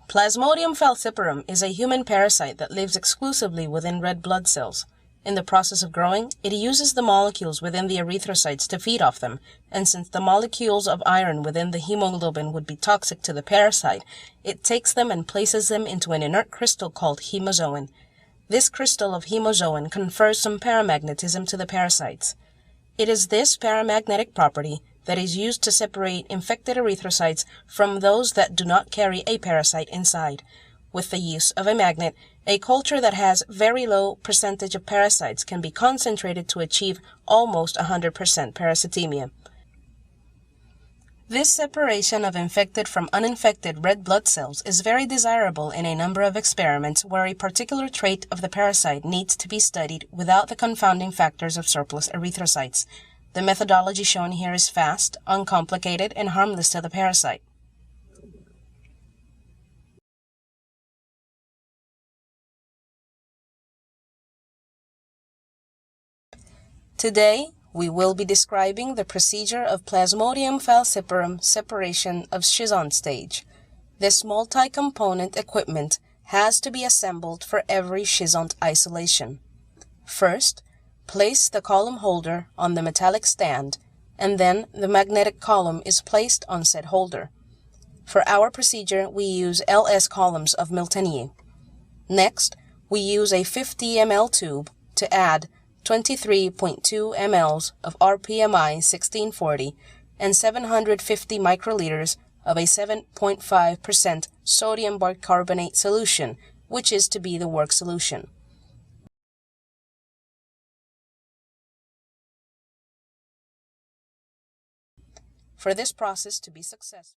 Plasmodium falciparum is a human parasite that lives exclusively within red blood cells. In the process of growing, it uses the molecules within the erythrocytes to feed off them, and since the molecules of iron within the hemoglobin would be toxic to the parasite, it takes them and places them into an inert crystal called hemozoin. This crystal of hemozoin confers some paramagnetism to the parasites. It is this paramagnetic property that is used to separate infected erythrocytes from those that do not carry a parasite inside. With the use of a magnet, a culture that has very low percentage of parasites can be concentrated to achieve almost 100% parasitemia. This separation of infected from uninfected red blood cells is very desirable in a number of experiments where a particular trait of the parasite needs to be studied without the confounding factors of surplus erythrocytes. The methodology shown here is fast, uncomplicated, and harmless to the parasite. Today, we will be describing the procedure of Plasmodium falciparum separation of schizont stage. This multi-component equipment has to be assembled for every schizont isolation. First, place the column holder on the metallic stand, and then the magnetic column is placed on said holder. For our procedure, we use LS columns of Miltenyi. Next, we use a 50 ml tube to add 23.2 ml of RPMI 1640 and 750 microliters of a 7.5% sodium bicarbonate solution, which is to be the work solution. For this process to be successful,